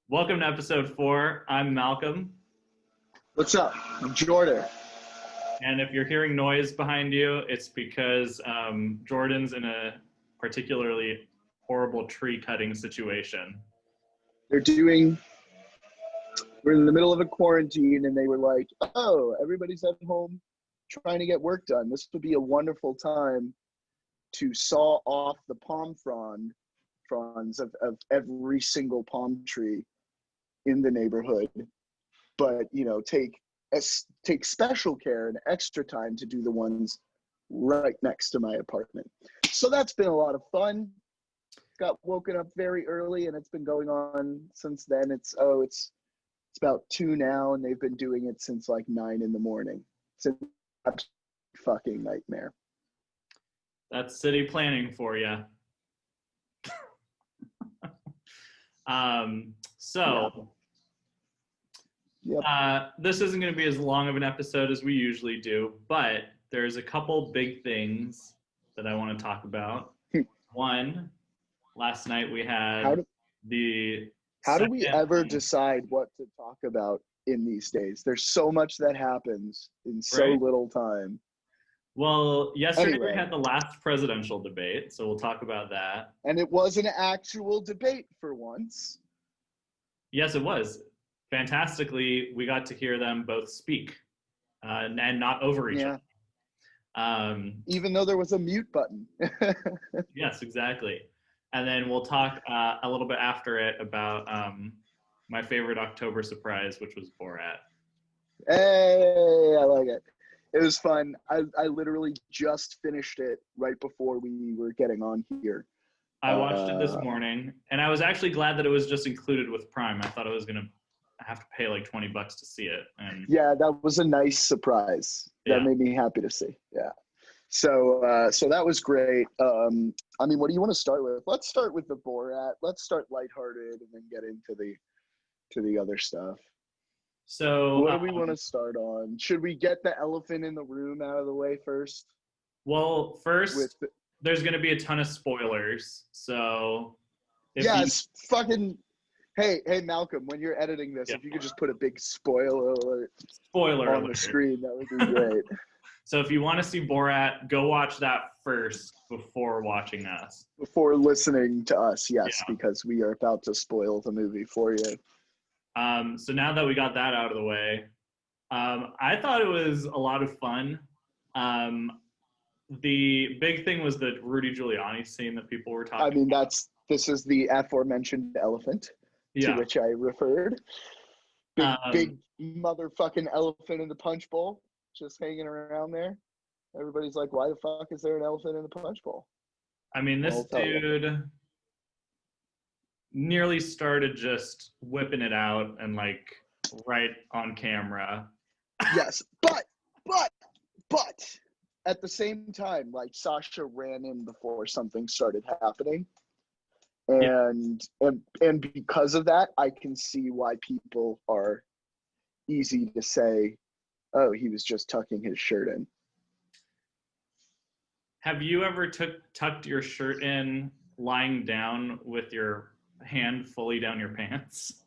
Welcome to episode 4. I'm Malcolm. What's up? I'm Jourdan. And if you're hearing noise behind you, it's because Jordan's in a particularly horrible tree cutting situation. They're doing, we're in the middle of a quarantine and they were like, oh, everybody's at home trying to get work done. This would be a wonderful time to saw off the fronds of every single palm tree in the neighborhood. But, take special care and extra time to do the ones right next to my apartment. So that's been a lot of fun. Got woken up very early and it's been going on since then. It's about 2 now and they've been doing it since like 9 in the morning. It's a fucking nightmare. That's city planning for you. This isn't going to be as long of an episode as we usually do, but there's a couple big things that I want to talk about. One, last night we had How do we ever decide what to talk about in these days? There's so much that happens in so little time. Well, yesterday we had the last presidential debate, so we'll talk about that. And it was an actual debate for once. Yes, it was. Fantastically, we got to hear them both speak and not over each other. Even though there was a mute button. Yes, exactly. And then we'll talk a little bit after it about my favorite October surprise, which was Borat. Hey, I like it. It was fun. I literally just finished it right before we were getting on here. I watched it this morning, and I was actually glad that it was just included with Prime. I thought I was going to have to pay like $20 to see it. And yeah, that was a nice surprise. That made me happy to see. Yeah. So that was great. What do you want to start with? Let's start with the Borat. Let's start lighthearted and then get into the other stuff. So what do we want to start on? Should we get the elephant in the room out of the way first? Well, first, there's going to be a ton of spoilers. So Hey, Malcolm, when you're editing this, if you could just put a big spoiler alert on the screen, that would be great. So if you want to see Borat, go watch that first before watching us. Before listening to us, yes, because we are about to spoil the movie for you. So now that we got that out of the way, I thought it was a lot of fun. The big thing was the Rudy Giuliani scene that people were talking about. This is the aforementioned elephant to which I referred. Big motherfucking elephant in the punch bowl, just hanging around there. Everybody's like, why the fuck is there an elephant in the punch bowl? I mean, this dude nearly started just whipping it out and like right on camera. Yes, but at the same time, like Sasha ran in before something started happening. And because of that, I can see why people are easy to say, oh, he was just tucking his shirt in. Have you ever tucked your shirt in lying down with your hand fully down your pants?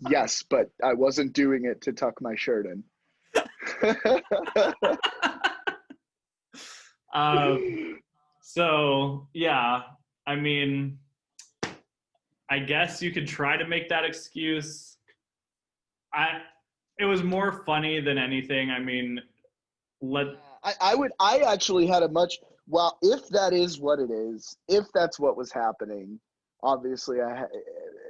Yes, but I wasn't doing it to tuck my shirt in. So yeah, I mean, I guess you could try to make that excuse. It was more funny than anything. I mean, I actually had if that is what it is, if that's what was happening, obviously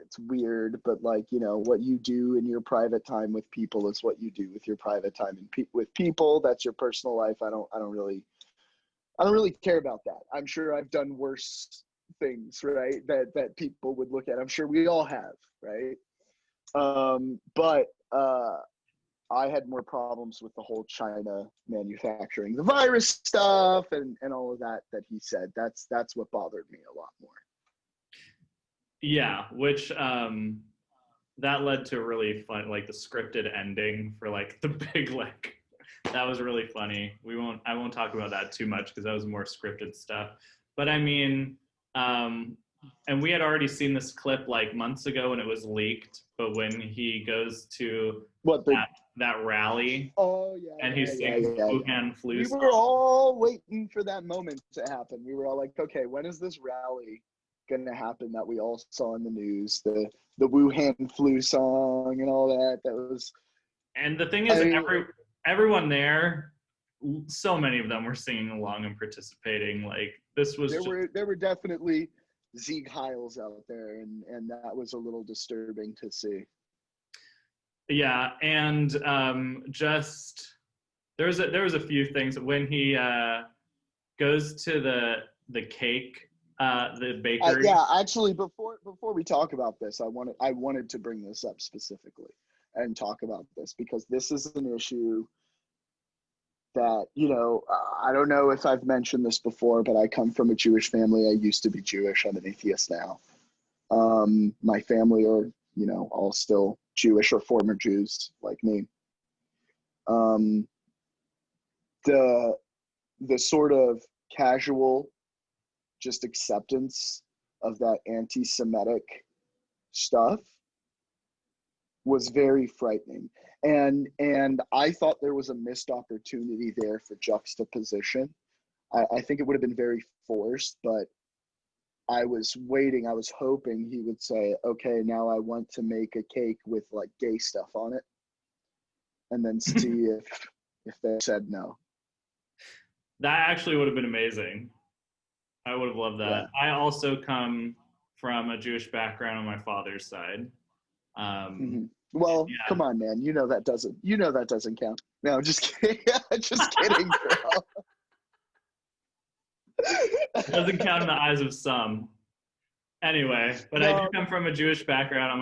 it's weird, but like, what you do in your private time with people is what you do with your private time with people. That's your personal life. I don't really care about that. I'm sure I've done worse things, right? That people would look at. I'm sure we all have, right? But I had more problems with the whole China manufacturing the virus stuff and all of that he said. That's what bothered me a lot more. Yeah, which that led to a really fun, like the scripted ending for like the big like that was really funny. I won't talk about that too much because that was more scripted stuff. But I mean, and we had already seen this clip like months ago when it was leaked, but when he goes to What the? that rally Oh yeah, and he sings the Wuhan flu we song. were all waiting for that moment to happen. We were all like, okay, when is this rally gonna happen that we all saw in the news? The Wuhan flu song and all that. That was. And the thing is, everyone there, so many of them were singing along and participating. Like this was there were definitely Sieg Heils out there, and that was a little disturbing to see. Yeah, and just there was a few things when he goes to the cake, the bakery. Yeah, actually, before we talk about this, I wanted to bring this up specifically and talk about this because this is an issue that, I don't know if I've mentioned this before, but I come from a Jewish family. I used to be Jewish. I'm an atheist now. My family are, all still Jewish or former Jews like me. The sort of casual just acceptance of that anti-Semitic stuff was very frightening. And I thought there was a missed opportunity there for juxtaposition. I think it would have been very forced, but I was hoping he would say, okay, now I want to make a cake with like gay stuff on it. And then see if they said no. That actually would have been amazing. I would have loved that. Yeah. I also come from a Jewish background on my father's side. Well, yeah. Come on, man. That doesn't count. No, just kidding. Just kidding, bro. It doesn't count in the eyes of some. Anyway, but no. I do come from a Jewish background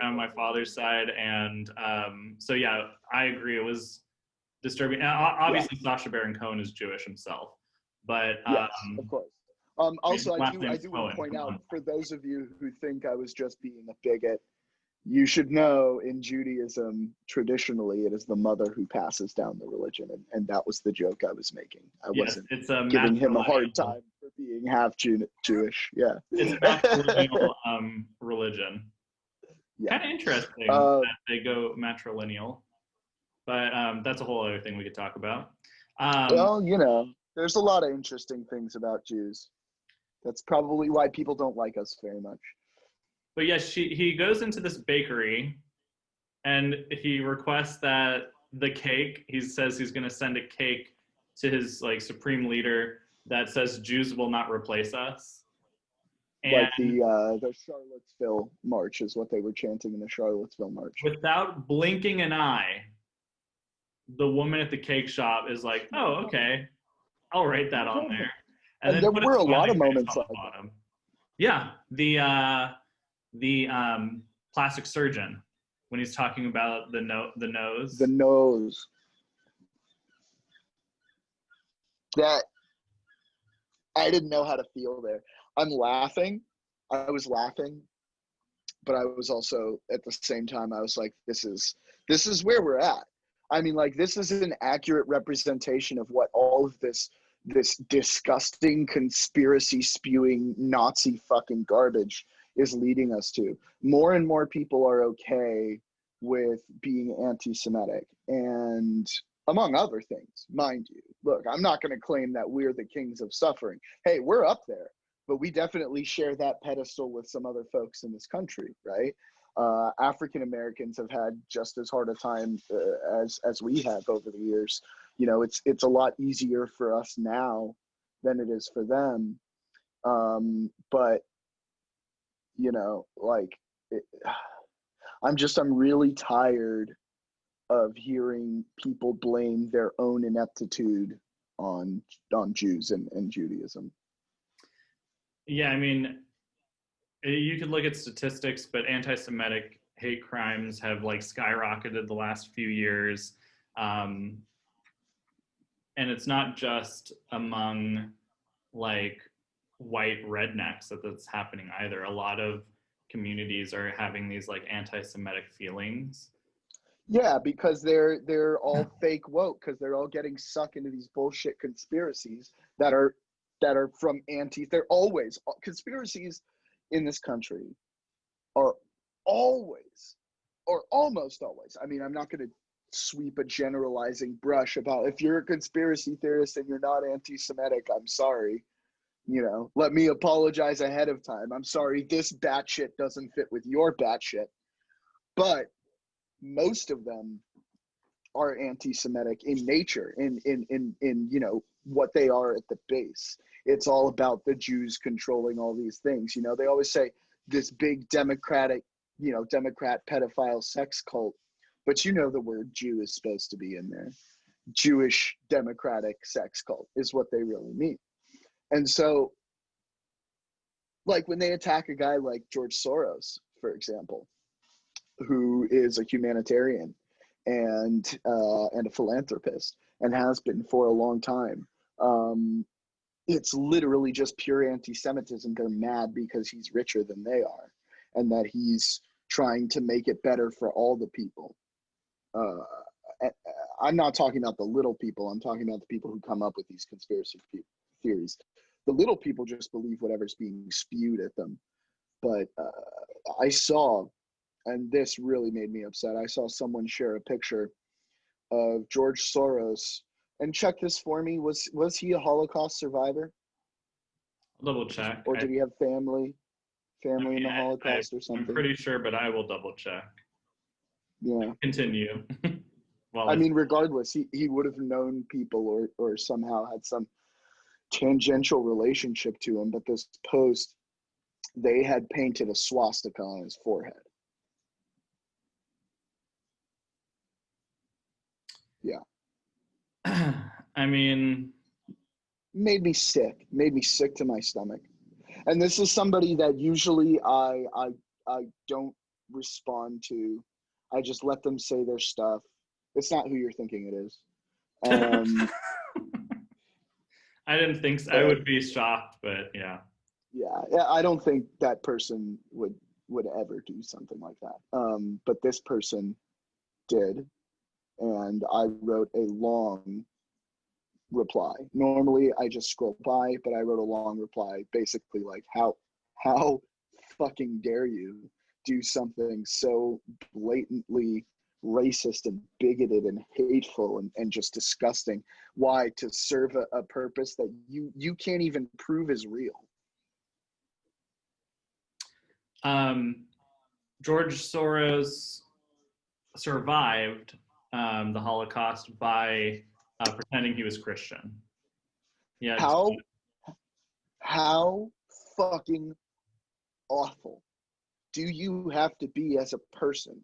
on my father's side, and so yeah, I agree. It was disturbing. And obviously, yeah. Sacha Baron Cohen is Jewish himself, but yes, of course. Also, I do want to point out for those of you who think I was just being a bigot, you should know in Judaism, traditionally, it is the mother who passes down the religion. And that was the joke I was making. I wasn't giving him a hard time for being half Jewish. Yeah. It's a matrilineal religion. Yeah. Kind of interesting that they go matrilineal. But that's a whole other thing we could talk about. Well, there's a lot of interesting things about Jews. That's probably why people don't like us very much. But yes, he goes into this bakery and he requests that the cake, he says he's going to send a cake to his like supreme leader that says Jews will not replace us. And like the Charlottesville March is what they were chanting in the Charlottesville March. Without blinking an eye, the woman at the cake shop is like, oh, okay, I'll write that on there. And there were a lot of moments like that. Yeah, the plastic surgeon when he's talking about the nose. The nose. That I didn't know how to feel there. I'm laughing. I was laughing, but I was also at the same time I was like, this is where we're at. I mean, like, this is an accurate representation of what all of this disgusting conspiracy spewing Nazi fucking garbage is leading us to. More and more people are okay with being anti-Semitic, and among other things, mind you. Look, I'm not going to claim that we're the kings of suffering. Hey, we're up there, but we definitely share that pedestal with some other folks in this country, right? African Americans have had just as hard a time as we have over the years. It's a lot easier for us now than it is for them. But I'm really tired of hearing people blame their own ineptitude on Jews and Judaism. Yeah, I mean, you could look at statistics, but anti-Semitic hate crimes have like skyrocketed the last few years. And it's not just among like white rednecks that's happening either. A lot of communities are having these like anti-Semitic feelings. Yeah, because they're all fake woke, because they're all getting sucked into these bullshit conspiracies that are from they're always conspiracies. in this country are always, or almost always, I mean, I'm not going to sweep a generalizing brush about if you're a conspiracy theorist and you're not anti-Semitic, I'm sorry. Let me apologize ahead of time. I'm sorry, this batshit doesn't fit with your batshit. But most of them are anti-Semitic in nature, in what they are at the base. It's all about the Jews controlling all these things. They always say this big Democrat pedophile sex cult, but the word Jew is supposed to be in there. Jewish democratic sex cult is what they really mean. And so, like, when they attack a guy like George Soros, for example, who is a humanitarian and a philanthropist and has been for a long time, it's literally just pure anti-Semitism. They're mad because he's richer than they are and that he's trying to make it better for all the people. I'm not talking about the little people. I'm talking about the people who come up with these conspiracy theories. The little people just believe whatever's being spewed at them. But I saw, and this really made me upset, I saw someone share a picture of George Soros. And check this for me, was he a Holocaust survivor? I'll double check. Or did he have family in the Holocaust or something? I'm pretty sure, but I will double check. Yeah. Continue. I mean, regardless, he would have known people or somehow had some tangential relationship to him. But this post, they had painted a swastika on his forehead. Yeah. I mean, made me sick to my stomach. And this is somebody that usually I don't respond to. I just let them say their stuff. It's not who you're thinking it is. I didn't think so. I would be shocked, but yeah. Yeah, I don't think that person would ever do something like that. But this person did, and I wrote a long reply. Normally I just scroll by, but I wrote a long reply, basically like, how fucking dare you do something so blatantly racist and bigoted and hateful and just disgusting. Why? To serve a purpose that you can't even prove is real. George Soros survived the Holocaust by pretending he was Christian. Yeah. How fucking awful do you have to be as a person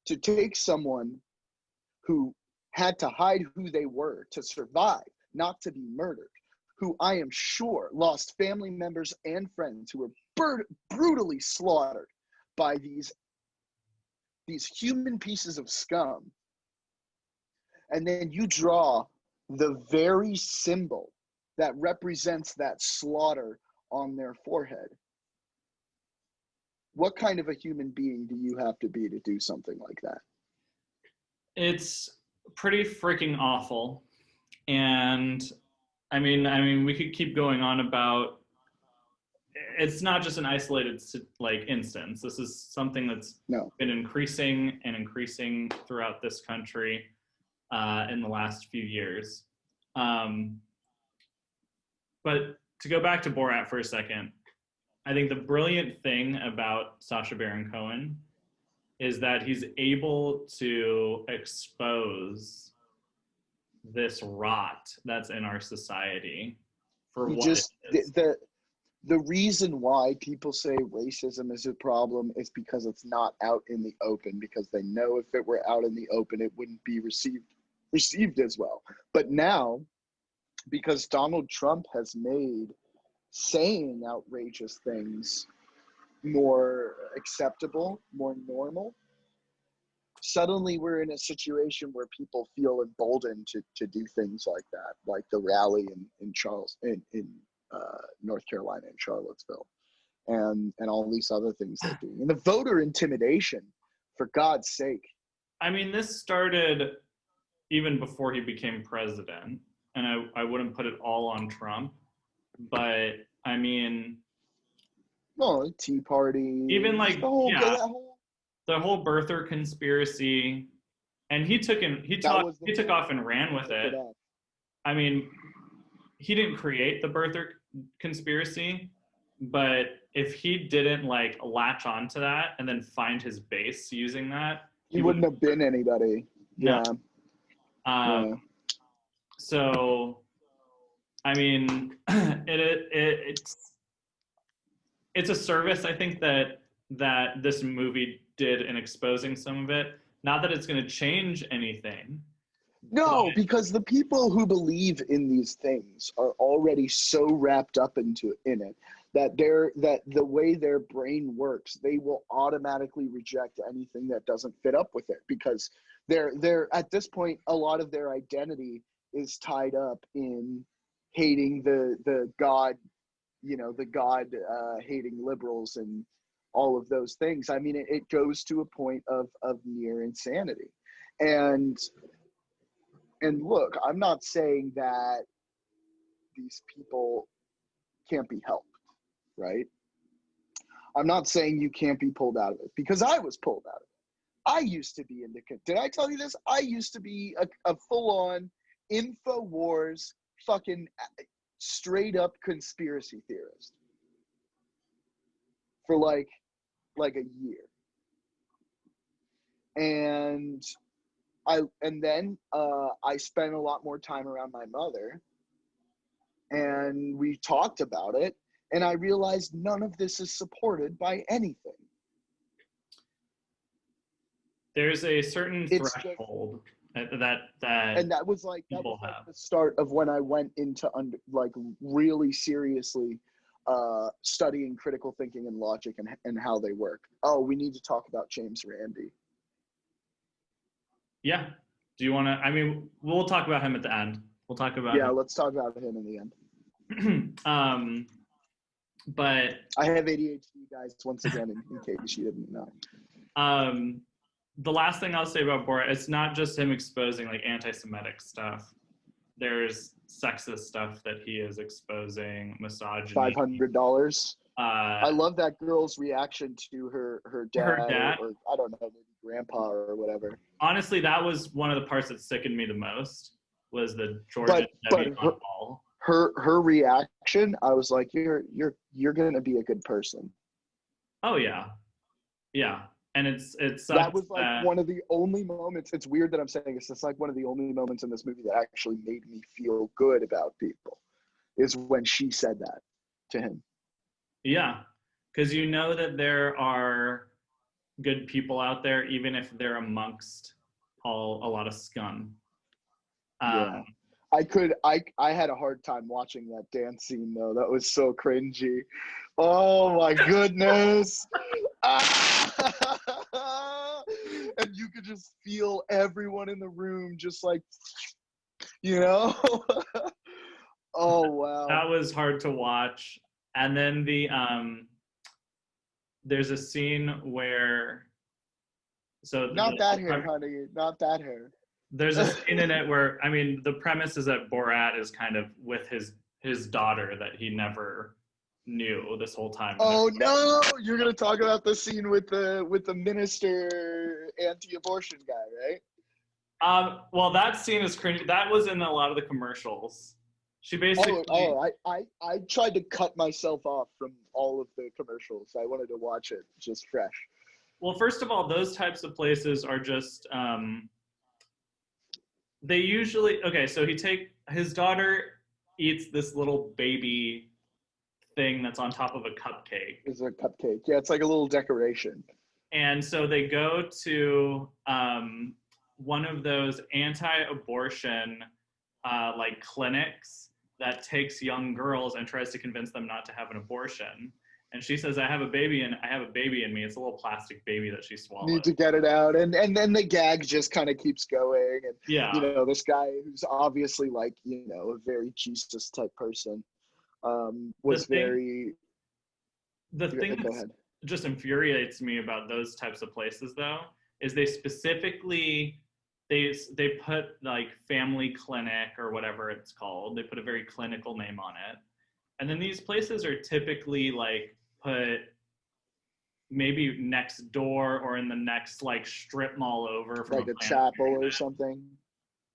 to take someone who had to hide who they were to survive, not to be murdered, who I am sure lost family members and friends who were brutally slaughtered by these human pieces of scum, and then you draw the very symbol that represents that slaughter on their forehead? What kind of a human being do you have to be to do something like that? It's pretty freaking awful. And I mean, we could keep going on about, it's not just an isolated instance. This is something that's been increasing and increasing throughout this country in the last few years. But to go back to Borat for a second, I think the brilliant thing about Sacha Baron Cohen is that he's able to expose this rot that's in our society for what it is. The reason why people say racism is a problem is because it's not out in the open, because they know if it were out in the open, it wouldn't be received as well. But now, because Donald Trump has made saying outrageous things more acceptable, more normal, suddenly we're in a situation where people feel emboldened to do things like that, like the rally in North Carolina, in Charlottesville, and all these other things they're doing. And the voter intimidation, for God's sake. I mean, this started even before he became president, and I wouldn't put it all on Trump, but I mean, No, Tea Party. Even like, the whole, yeah, that whole, the whole birther conspiracy, and that was the he took first off and ran with look it. it up. I mean, he didn't create the birther conspiracy, but if he didn't like latch onto that and then find his base using that, He he would wouldn't have been anybody. no. Yeah. Um, Yeah. so I mean, it's a service I think that this movie did in exposing some of it. Not that it's going to change anything, but No, because the people who believe in these things are already so wrapped up in it that the way their brain works, they will automatically reject anything that doesn't fit up with it, because they're at this point, a lot of their identity is tied up in hating the God, the God hating liberals and all of those things. I mean, it goes to a point of near insanity. And look, I'm not saying that these people can't be helped, right? I'm not saying you can't be pulled out of it, because I was pulled out of it. I used to be did I tell you this? I used to be a full-on InfoWars fucking straight up conspiracy theorist for like a year. And then I spent a lot more time around my mother, and we talked about it, and I realized none of this is supported by anything. there's a certain It's threshold that and that was like people have. the start of when I went into really seriously studying critical thinking and logic and how they work. Oh, we need to talk about James Randi. Yeah. Do you want to? I mean, we'll talk about him at the end. We'll talk about him. Let's talk about him in the end. But I have ADHD, guys, once again, in case you didn't know. The last thing I'll say about Borat, it's not just him exposing like anti-Semitic stuff. There's sexist stuff that he is exposing, misogyny. $500. I love that girl's reaction to her dad. Or I don't know, maybe grandpa or whatever. Honestly, that was one of the parts that sickened me the most, was the Georgia Ball. Her reaction, I was like, you're gonna be a good person. Oh yeah, yeah, and it's that was like one of the only moments. It's weird that I'm saying this. It's like one of the only moments in this movie that actually made me feel good about people, is when she said that to him. Yeah, because you know that there are good people out there, even if they're amongst a lot of scum. Yeah. I had a hard time watching that dance scene though. That was so cringy. Oh my goodness. And you could just feel everyone in the room just like, Oh wow. That was hard to watch. And then there's a scene where not that hair, honey. Not that hair. There's a scene in it where, I mean, the premise is that Borat is kind of with his daughter that he never knew this whole time. Oh no! You're gonna talk about the scene with the minister anti-abortion guy, right? Well, that scene is cringy. That was in a lot of the commercials. She basically. I tried to cut myself off from all of the commercials. I wanted to watch it just fresh. Well, first of all, those types of places are just. They usually so his daughter eats this little baby thing that's on top of a cupcake. It's a cupcake. Yeah, it's like a little decoration. And so they go to one of those anti-abortion like clinics that takes young girls and tries to convince them not to have an abortion. And she says, I have a baby in me. It's a little plastic baby that she swallowed. Need to get it out. And then the gag just kind of keeps going. And, yeah. This guy who's obviously like, a very Jesus type person was very... The thing that just infuriates me about those types of places, though, is they specifically, they put like family clinic or whatever it's called. They put a very clinical name on it. And then these places are typically like put maybe next door or in the next like strip mall over from Like a Planned chapel or Parenthood. something.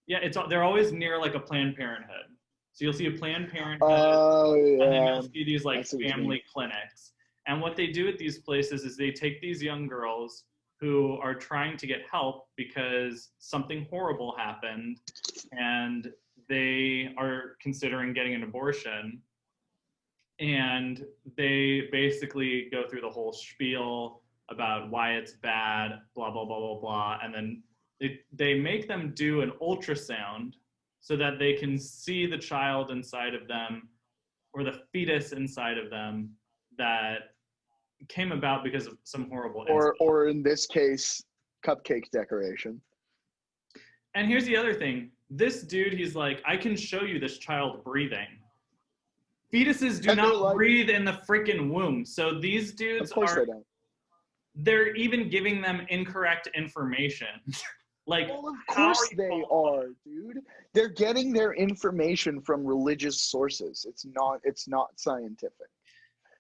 Yeah, they're always near like a Planned Parenthood. So you'll see a Planned Parenthood, Oh, and then yeah. you'll see these I like see what you mean. family clinics. And what they do at these places is they take these young girls who are trying to get help because something horrible happened and they are considering getting an abortion. And they basically go through the whole spiel about why it's bad, blah, blah, blah, blah, blah. And then they make them do an ultrasound so that they can see the child inside of them or the fetus inside of them that came about because of some horrible incident. Or in this case, cupcake decoration. And here's the other thing. This dude, he's like, I can show you this child breathing. Fetuses do And they're not like, breathe in the freaking womb. So these dudes of course are, they don't. they're even giving them incorrect information. Like, Well, of how course you they qualified? are, dude. They're getting their information from religious sources. It's not scientific.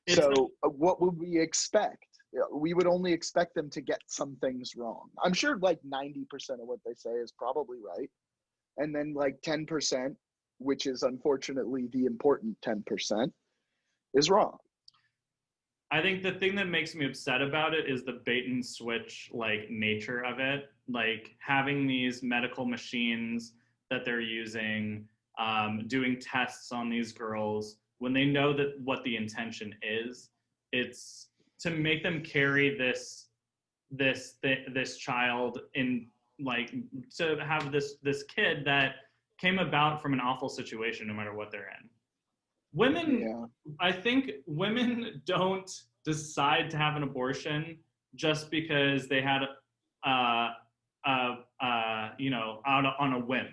It's like, So what would we expect? We would only expect them to get some things wrong. I'm sure like 90% of what they say is probably right. And then like 10%, which is unfortunately the important 10%, is wrong. I think the thing that makes me upset about it is the bait and switch like nature of it. Like having these medical machines that they're using, doing tests on these girls when they know that what the intention is. It's to make them carry this child in, like, to have this kid that came about from an awful situation no matter what they're in. Women, Yeah. I think women don't decide to have an abortion just because they had out on a whim,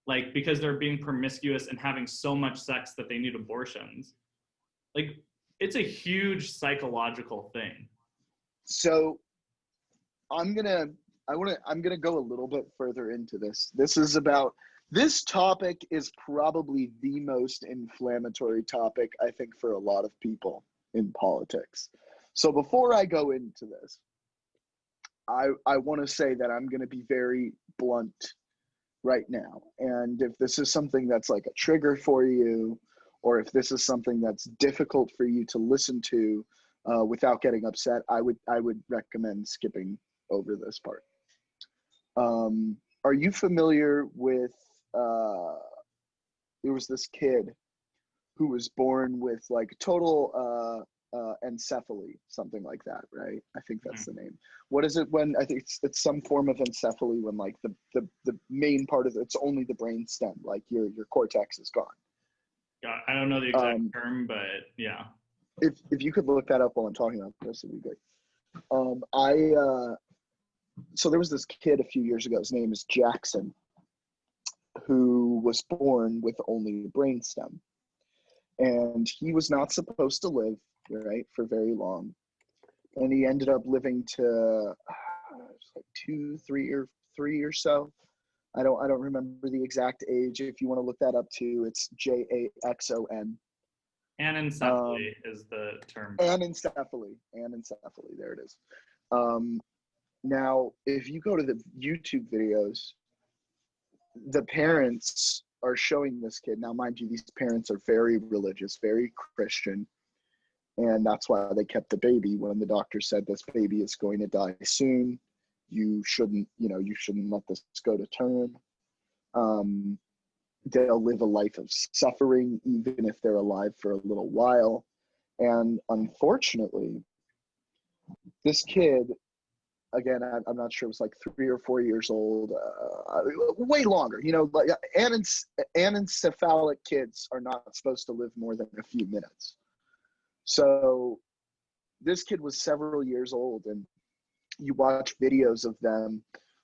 like because they're being promiscuous and having so much sex that they need abortions. Like, it's a huge psychological thing. So I'm gonna go a little bit further into this. This topic is probably the most inflammatory topic, I think, for a lot of people in politics. So before I go into this, I want to say that I'm going to be very blunt right now. And if this is something that's like a trigger for you, or if this is something that's difficult for you to listen to without getting upset, I would recommend skipping over this part. Are you familiar with there was this kid who was born with like total encephaly, something like that, right? I think that's the name. What is it when I think it's some form of encephaly when like the main part of it's only the brain stem, like your cortex is gone. Yeah, I don't know the exact term, but yeah. If you could look that up while I'm talking about this, it'd be great. So there was this kid a few years ago. His name is Jackson, who was born with only a brain stem, and he was not supposed to live for very long, and he ended up living to like 3 or so. I don't remember the exact age. If you want to look that up too, it's Jaxon. Anencephaly is the term. Anencephaly. There it is. Now, if you go to the YouTube videos, the parents are showing this kid. Now, mind you, these parents are very religious, very Christian, and that's why they kept the baby when the doctor said this baby is going to die soon. You shouldn't let this go to term. They'll live a life of suffering, even if they're alive for a little while. And unfortunately, this kid, again, I'm not sure, it was like 3 or 4 years old, way longer. Like anencephalic kids are not supposed to live more than a few minutes. So this kid was several years old, and you watch videos of them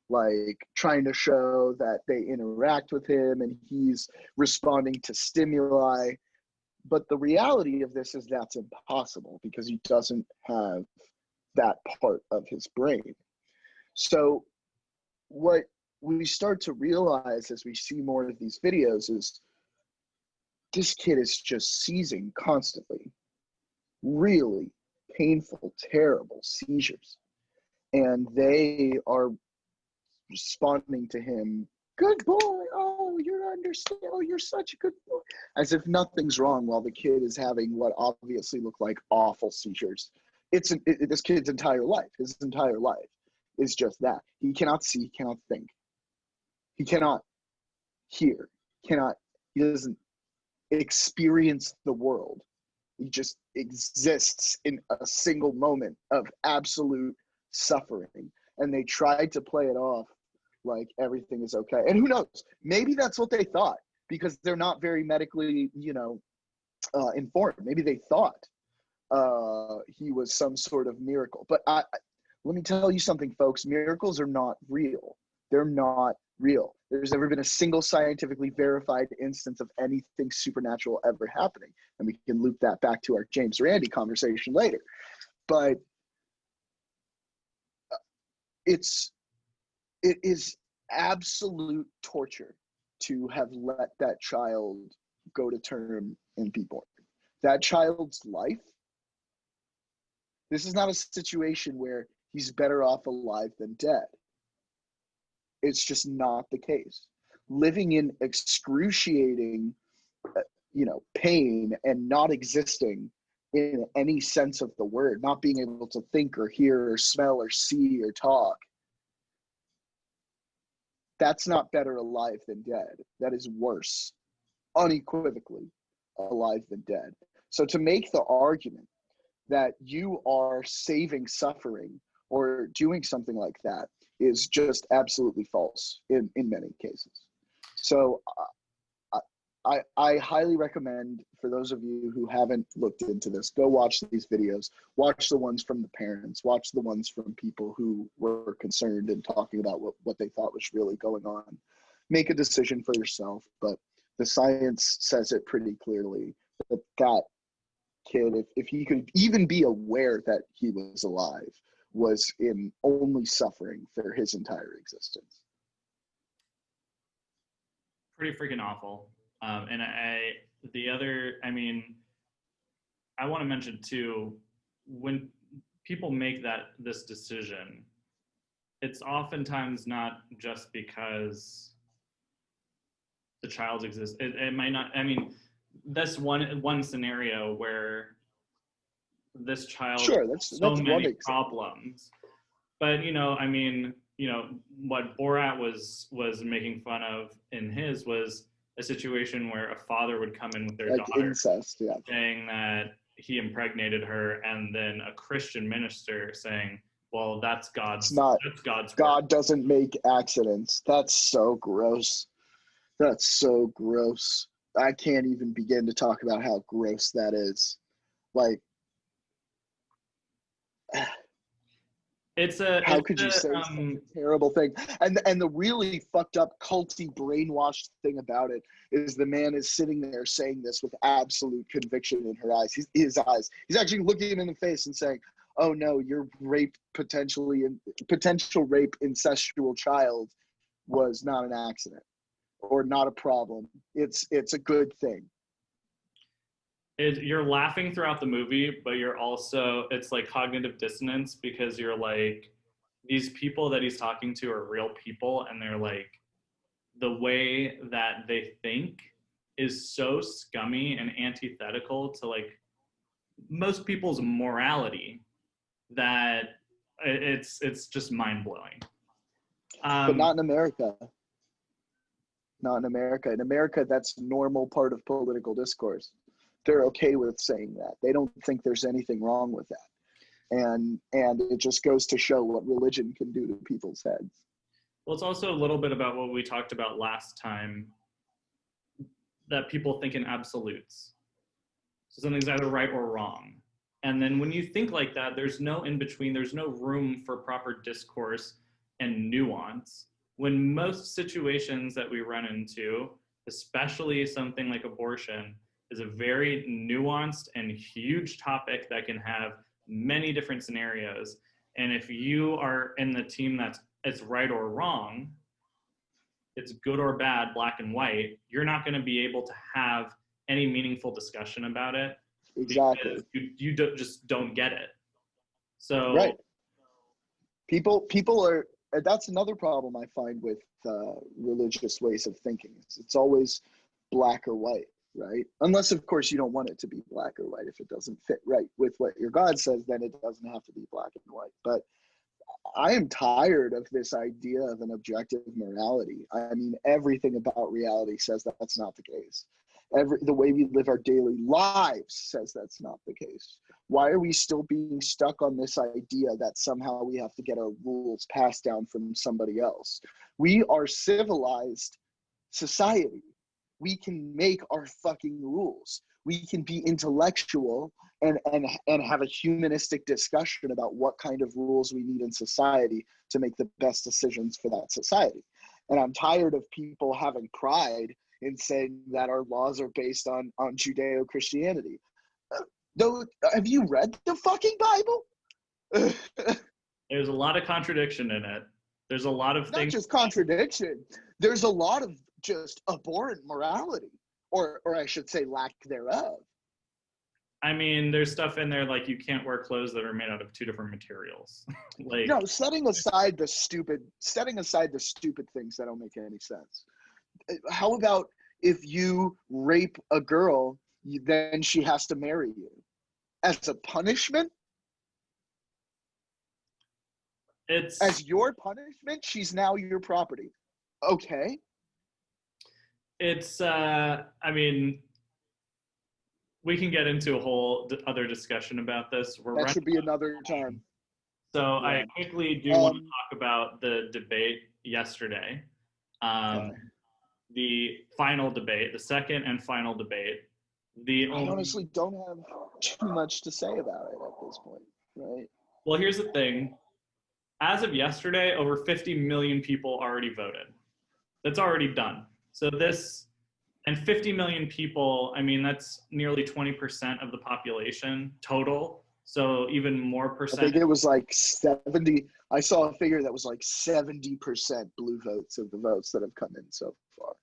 like trying to show that they interact with him and he's responding to stimuli. But the reality of this is that's impossible because he doesn't have that part of his brain. So what we start to realize as we see more of these videos is this kid is just seizing constantly, really, painful, terrible seizures. And they are responding to him, good boy, oh, you're such a good boy, as if nothing's wrong, while the kid is having what obviously look like awful seizures. This kid's entire life, his entire life is just that. He cannot see, he cannot think, he cannot hear, he doesn't experience the world. He just exists in a single moment of absolute suffering. And they tried to play it off like everything is okay. And who knows? Maybe that's what they thought, because they're not very medically, informed. Maybe they thought he was some sort of miracle. But let me tell you something, folks. Miracles are not real. They're not real. There's never been a single scientifically verified instance of anything supernatural ever happening. And we can loop that back to our James Randi conversation later. But it is absolute torture to have let that child go to term and be born. That child's life, this is not a situation where he's better off alive than dead. It's just not the case. Living in excruciating, pain and not existing in any sense of the word, not being able to think or hear or smell or see or talk, that's not better alive than dead. That is worse, unequivocally alive than dead. So to make the argument that you are saving suffering or doing something like that is just absolutely false in many cases. So I highly recommend, for those of you who haven't looked into this, go watch these videos. Watch the ones from the parents. Watch the ones from people who were concerned and talking about what they thought was really going on. Make a decision for yourself, but the science says it pretty clearly that kid, if he could even be aware that he was alive, was in only suffering for his entire existence. Pretty freaking awful. And I want to mention too, when people make this decision, it's oftentimes not just because the child exists. It might not. I mean, that's one scenario where this child that's many problems. But what Borat was making fun of in his was a situation where a father would come in with their daughter, incest, saying that he impregnated her, and then a Christian minister saying, well, that's God's work. God doesn't make accidents. That's so gross. That's so gross. I can't even begin to talk about how gross that is. Like, how could you say such a terrible thing? And the really fucked up, culty, brainwashed thing about it is the man is sitting there saying this with absolute conviction in his eyes. He's actually looking him in the face and saying, "Oh no, your potential rape, incestual child was not an accident or not a problem. It's a good thing." You're laughing throughout the movie, but it's like cognitive dissonance, because you're like, these people that he's talking to are real people, and they're like, the way that they think is so scummy and antithetical to like most people's morality that it's just mind-blowing. But not in America. Not in America. In America, that's a normal part of political discourse. They're okay with saying that. They don't think there's anything wrong with that. And it just goes to show what religion can do to people's heads. Well, it's also a little bit about what we talked about last time, that people think in absolutes. So something's either right or wrong. And then when you think like that, there's no in between, there's no room for proper discourse and nuance. When most situations that we run into, especially something like abortion, is a very nuanced and huge topic that can have many different scenarios. And if you are in the team it's right or wrong, it's good or bad, black and white, you're not going to be able to have any meaningful discussion about it. Exactly. Because you just don't get it. So Right. People are, that's another problem I find with religious ways of thinking. It's always black or white, right? Unless, of course, you don't want it to be black or white. If it doesn't fit right with what your God says, then it doesn't have to be black and white. But I am tired of this idea of an objective morality. I mean, everything about reality says that that's not the case. The way we live our daily lives says that's not the case. Why are we still being stuck on this idea that somehow we have to get our rules passed down from somebody else? We are civilized society. We can make our fucking rules. We can be intellectual and have a humanistic discussion about what kind of rules we need in society to make the best decisions for that society. And I'm tired of people having pride in saying that our laws are based on Judeo-Christianity. Though, have you read the fucking Bible? there's a lot of contradiction in it. There's a lot of Not things. just contradiction. There's a lot of just abhorrent morality, or I should say lack thereof. I mean, there's stuff in there like you can't wear clothes that are made out of two different materials. Like, no, setting aside the stupid things that don't make any sense. How about if you rape a girl, then she has to marry you as a punishment? As your punishment, she's now your property. Okay. I mean, we can get into a whole other discussion about this. That should be another time. So yeah. I quickly do want to talk about the debate yesterday. The final debate, the second and final debate. I honestly don't have too much to say about it at this point, right? Well, here's the thing. As of yesterday, over 50 million people already voted. That's already done. So and 50 million people, I mean, that's nearly 20% of the population total. So even more percent. I think it was like 70. I saw a figure that was like 70% blue votes of the votes that have come in so far.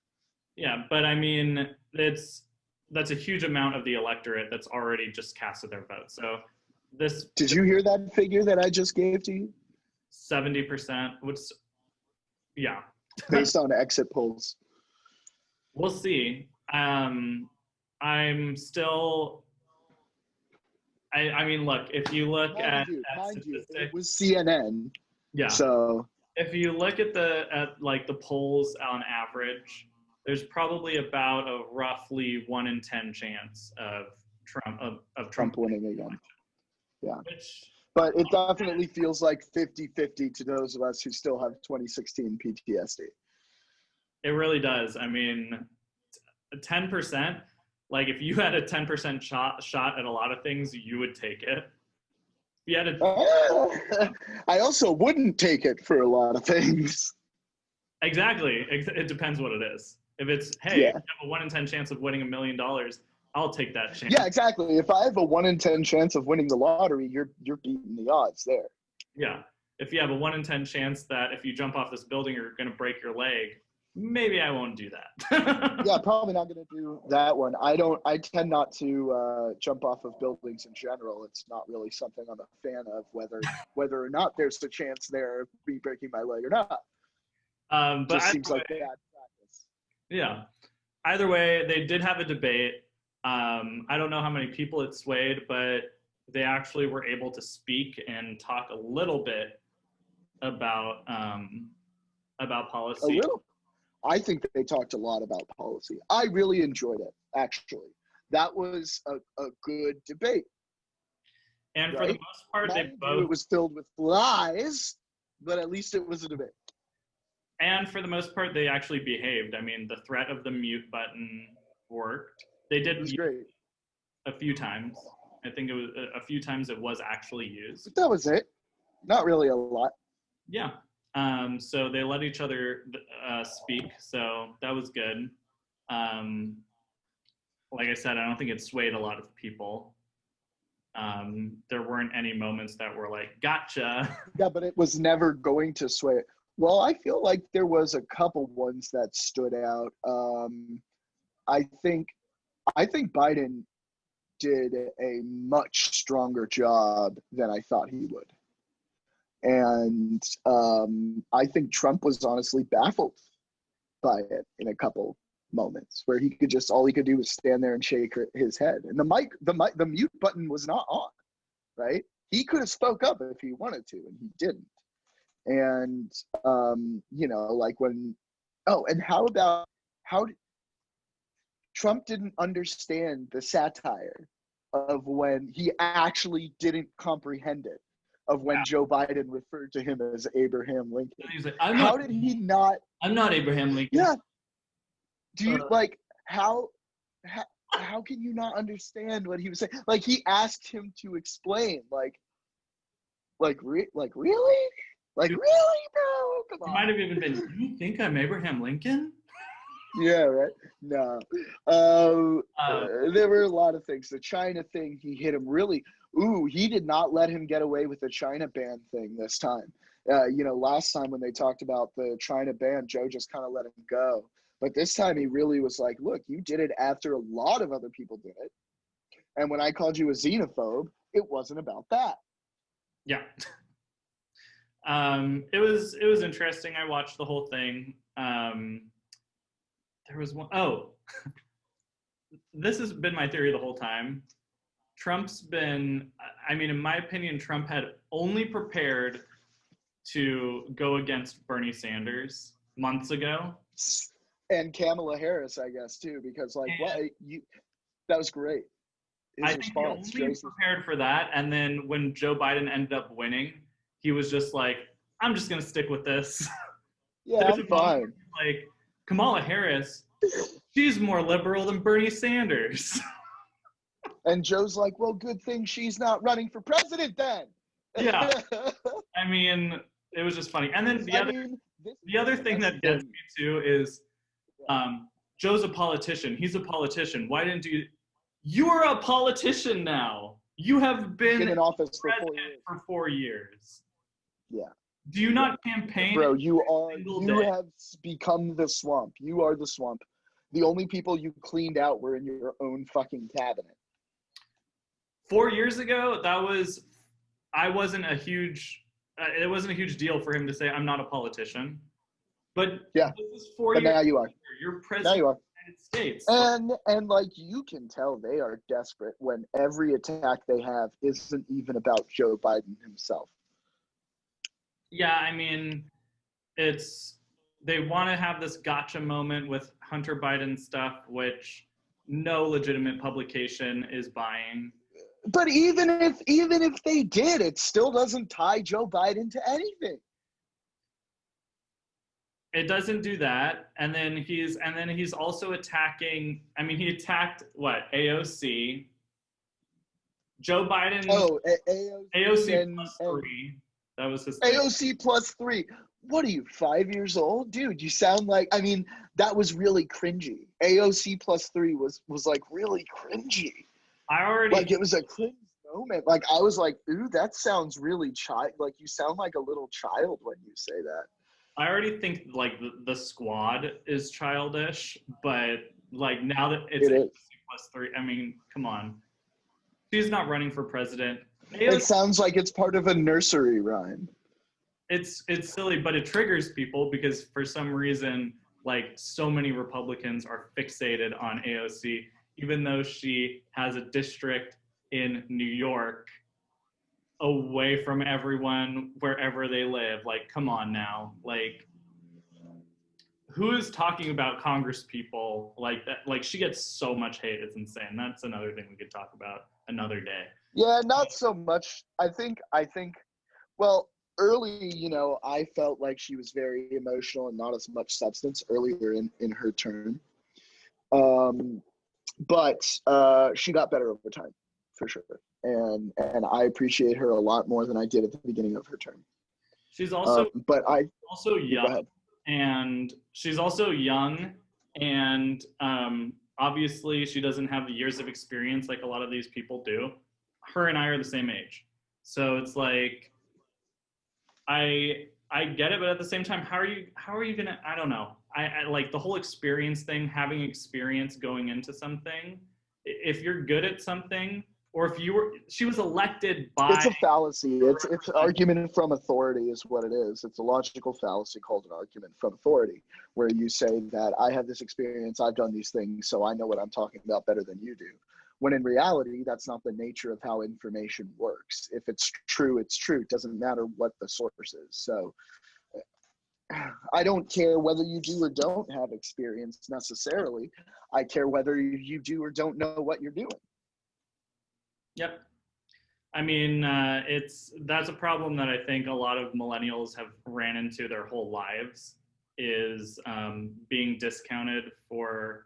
Yeah, but I mean, that's a huge amount of the electorate that's already just casted their vote. So Did you hear that figure that I just gave to you? 70%, yeah. Based on exit polls. We'll see. I'm still. I mean, look. If you look at statistics, it was CNN. Yeah. So if you look at the polls on average, there's probably about a roughly 1 in 10 chance of Trump winning again. Yeah. But it definitely feels like 50-50 to those of us who still have 2016 PTSD. It really does. I mean, 10%, like if you had a 10% shot at a lot of things, you would take it. If you had I also wouldn't take it for a lot of things. Exactly. It depends what it is. If it's, hey, you have a 1 in 10 chance of winning $1 million, I'll take that chance. Yeah, exactly. If I have a 1 in 10 chance of winning the lottery, you're beating the odds there. Yeah. If you have a 1 in 10 chance that if you jump off this building, you're going to break your leg, maybe I won't do that. Yeah, probably not going to do that one. I tend not to jump off of buildings in general. It's not really something I'm a fan of, whether or not there's a chance there of me breaking my leg or not. But just seems like bad practice. Yeah. Either way, they did have a debate. I don't know how many people it swayed, but they actually were able to speak and talk a little bit about policy. A little. I think they talked a lot about policy. I really enjoyed it, actually. That was a good debate. And for the most part, it was filled with lies, but at least it was a debate. And for the most part, they actually behaved. I mean, the threat of the mute button worked. They did mute great. A few times. I think it was a few times it was actually used. But that was it. Not really a lot. Yeah. So they let each other speak. So that was good. Like I said, I don't think it swayed a lot of people. There weren't any moments that were like, gotcha. Yeah, but it was never going to sway. Well, I feel like there was a couple ones that stood out. I think Biden did a much stronger job than I thought he would. And I think Trump was honestly baffled by it in a couple moments where he could just, all he could do was stand there and shake his head. And the mute button was not on, right? He could have spoke up if he wanted to, and he didn't. And, like when, and how about, Trump didn't understand the satire of when he actually didn't comprehend it, of when Joe Biden referred to him as Abraham Lincoln. He's like, how did he not? I'm not Abraham Lincoln. Yeah. Do you how can you not understand what he was saying? Like, he asked him to explain, really? Like, really, bro? Come on. It might have even been, you think I'm Abraham Lincoln? Yeah, right. No. There were a lot of things. The China thing, he hit him really. He did not let him get away with the China ban thing this time. Last time when they talked about the China ban, Joe just kind of let him go. But this time he really was like, look, you did it after a lot of other people did it. And when I called you a xenophobe, it wasn't about that. Yeah. It was interesting. I watched the whole thing. There was one, this has been my theory the whole time. Trump's been, in my opinion, Trump had only prepared to go against Bernie Sanders months ago. And Kamala Harris, I guess, too, because that was great. I think he only prepared for that, and then when Joe Biden ended up winning, he was just like, I'm just going to stick with this. Yeah, I'm fine. Like, Kamala Harris, she's more liberal than Bernie Sanders. And Joe's like, well, good thing she's not running for president then. Yeah. It was just funny. And then the other thing that gets me too is Joe's a politician. He's a politician. Why didn't you're a politician now. You have been in office for 4 years. Yeah. Do you not campaign? Bro, you have become the swamp. You are the swamp. The only people you cleaned out were in your own fucking cabinet. 4 years ago, it wasn't a huge deal for him to say, I'm not a politician. But yeah, this is 4 years. But now you are. You're president of the United States. And like, you can tell they are desperate when every attack they have isn't even about Joe Biden himself. Yeah, they want to have this gotcha moment with Hunter Biden stuff, which no legitimate publication is buying. But even if they did, it still doesn't tie Joe Biden to anything. It doesn't do that. And then he's also attacking, he attacked AOC. Joe Biden. AOC plus 3. That was his thing. AOC plus 3. What are you, 5 years old? Dude, you sound like, that was really cringy. AOC plus 3 was like really cringy. It was a cringe moment. Like, I was like, ooh, that sounds really like, you sound like a little child when you say that. I already think like the squad is childish, but like now that it's AOC plus 3, come on. She's not running for president. It sounds like it's part of a nursery rhyme. It's silly, but it triggers people because for some reason, like, so many Republicans are fixated on AOC, even though she has a district in New York away from everyone wherever they live. Like, come on now. Like, who is talking about Congress people like that? Like, she gets so much hate. It's insane. That's another thing we could talk about another day. Yeah, not so much. I think, well, early, I felt like she was very emotional and not as much substance earlier in her term. But she got better over time, for sure. And I appreciate her a lot more than I did at the beginning of her term. She's also also young, and she's also young, and obviously she doesn't have the years of experience like a lot of these people do. Her and I are the same age, so it's like I get it, but at the same time, how are you gonna? I don't know. I like the whole experience thing, having experience going into something. If you're good at something, or if you were, she was elected by. It's a fallacy. It's argument from authority is what it is. It's a logical fallacy called an argument from authority, where you say that I have this experience, I've done these things, so I know what I'm talking about better than you do. When in reality, that's not the nature of how information works. If it's true, it's true. It doesn't matter what the source is. So I don't care whether you do or don't have experience necessarily. I care whether you do or don't know what you're doing. Yep. I mean, that's a problem that I think a lot of millennials have ran into their whole lives, is being discounted for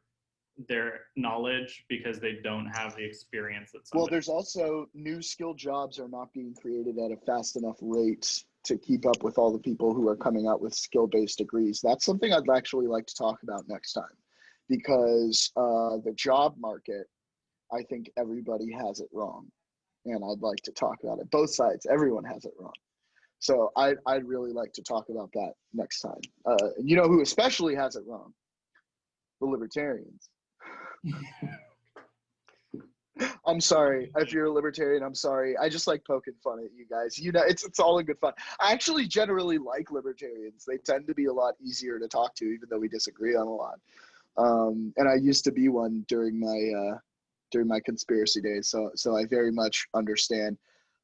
their knowledge because they don't have the experience that somebody. Well, there's also new skill jobs are not being created at a fast enough rate to keep up with all the people who are coming out with skill-based degrees. That's something I'd actually like to talk about next time, because the job market, I think everybody has it wrong. And I'd like to talk about it. Both sides, everyone has it wrong. So I'd really like to talk about that next time. You know who especially has it wrong? The libertarians. I'm sorry if you're a libertarian. I'm sorry. I just like poking fun at you guys. You know, it's all in good fun. I actually generally like libertarians. They tend to be a lot easier to talk to, even though we disagree on a lot. And I used to be one during my conspiracy days. So I very much understand,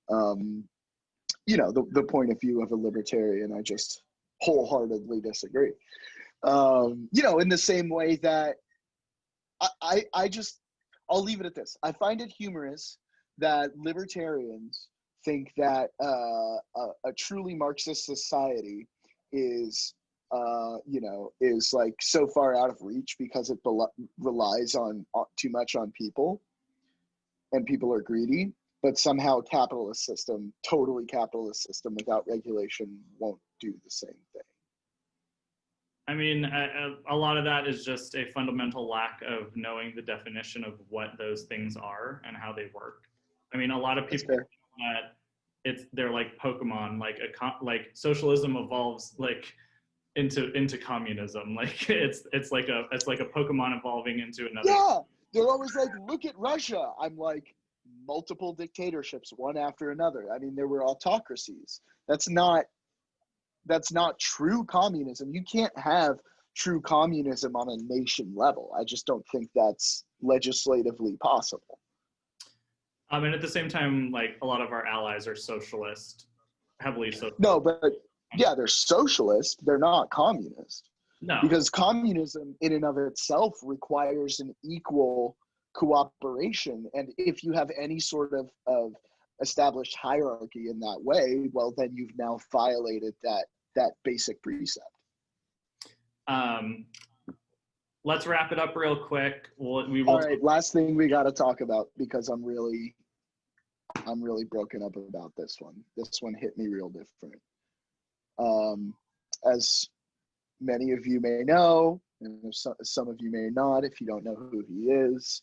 you know, the point of view of a libertarian. I just wholeheartedly disagree. You know, in the same way that I'll leave it at this. I find it humorous that libertarians think that a truly Marxist society is, you know, is like so far out of reach because it relies on too much on people, and people are greedy. But somehow totally capitalist system without regulation won't do the same thing. I mean, a lot of that is just a fundamental lack of knowing the definition of what those things are and how they work. I mean, a lot of people that they're like Pokemon, like socialism evolves like into communism. Like it's like a Pokemon evolving into another. Yeah, they're always like, look at Russia. I'm like, multiple dictatorships, one after another. I mean, there were autocracies. That's not true communism. You can't have true communism on a nation level. I just don't think that's legislatively possible. And at the same time, like a lot of our allies are socialist, heavily socialist. No, but yeah, they're socialist. They're not communist. No. Because communism in and of itself requires an equal cooperation. And if you have any sort of established hierarchy in that way, well, then you've now violated that basic precept. Let's wrap it up real quick. All right, last thing we got to talk about, because I'm really broken up about this one. This one hit me real different. As many of you may know, and some of you may not, if you don't know who he is,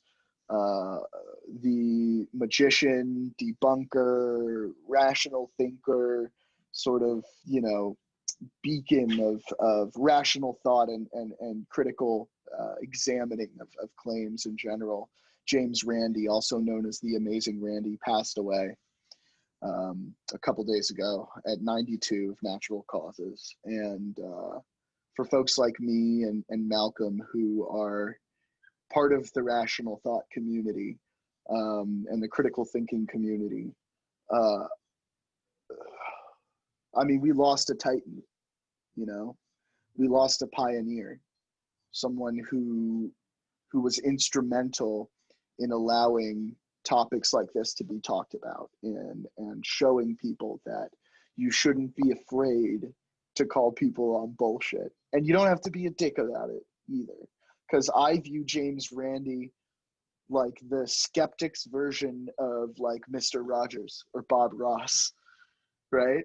the magician, debunker, rational thinker, sort of, you know, beacon of rational thought and critical examining of claims in general. James Randi, also known as the Amazing Randi, passed away a couple days ago at 92 of natural causes. And for folks like me and Malcolm, who are part of the rational thought community and the critical thinking community, I mean, we lost a titan, you know, we lost a pioneer, someone who was instrumental in allowing topics like this to be talked about and showing people that you shouldn't be afraid to call people on bullshit. And you don't have to be a dick about it either. Because I view James Randi like the skeptic's version of like Mr. Rogers or Bob Ross, right?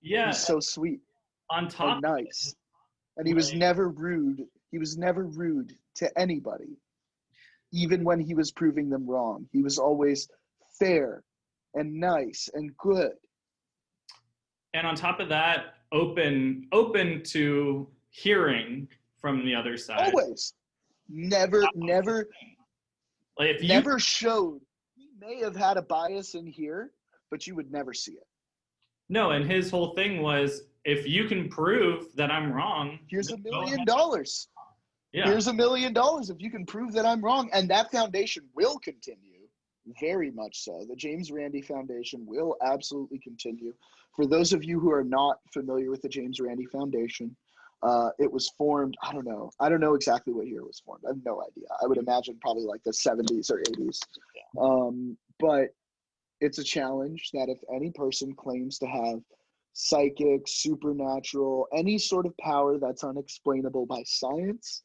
Yeah. He's so sweet on top and nice. And he was never rude. He was never rude to anybody, even when he was proving them wrong. He was always fair and nice and good. And on top of that, open to hearing from the other side. Always. Never showed may have had a bias in here, but you would never see it. No, and his whole thing was, if you can prove that I'm wrong, Here's $1 go million. ahead. Yeah. Here's $1 million if you can prove that I'm wrong. And that foundation will continue, very much so. The James Randi Foundation will absolutely continue. For those of you who are not familiar with the James Randi Foundation, it was formed, I don't know exactly what year it was formed. I have no idea. I would imagine probably like the 70s or 80s. But it's a challenge that if any person claims to have psychic, supernatural, any sort of power that's unexplainable by science,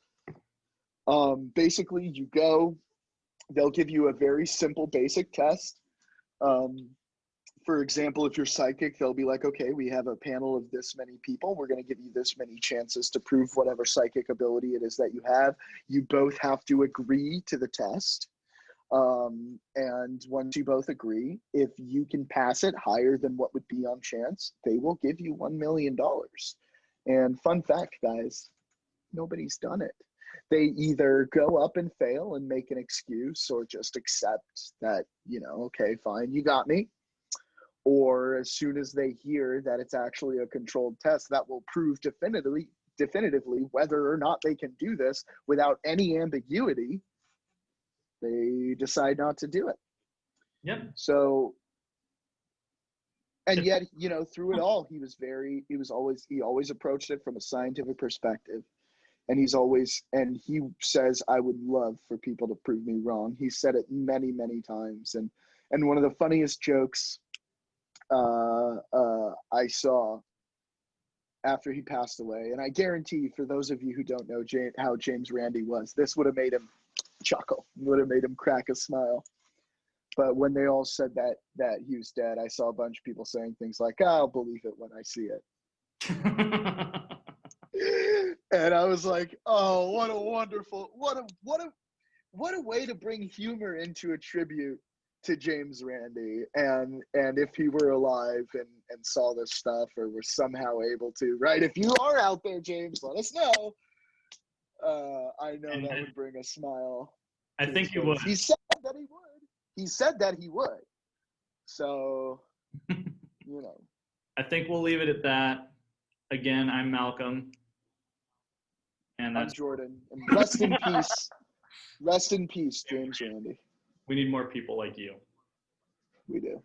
basically you go, they'll give you a very simple basic test. For example, if you're psychic, they'll be like, okay, we have a panel of this many people. We're going to give you this many chances to prove whatever psychic ability it is that you have. You both have to agree to the test. And once you both agree, if you can pass it higher than what would be on chance, they will give you $1 million. And fun fact, guys, nobody's done it. They either go up and fail and make an excuse, or just accept that, okay, fine, you got me. Or as soon as they hear that it's actually a controlled test that will prove definitively whether or not they can do this without any ambiguity, they decide not to do it. Yep. So, and yet, through it all, he always approached it from a scientific perspective. And he says, I would love for people to prove me wrong. He said it many, many times. And one of the funniest jokes I saw after he passed away, and I guarantee for those of you who don't know how James Randi was, this would have made him chuckle, would have made him crack a smile. But when they all said that he was dead, I saw a bunch of people saying things like, I'll believe it when I see it. And I was like, oh, what a wonderful, what a way to bring humor into a tribute to James Randi. And if he were alive and saw this stuff, or was somehow able to, right? If you are out there, James, let us know. I know that would bring a smile. I think he would. He said that he would. He said that he would. So, I think we'll leave it at that. Again, I'm Malcolm. And I'm Jourdan. And rest in peace. Rest in peace, James Randi. We need more people like you. We do.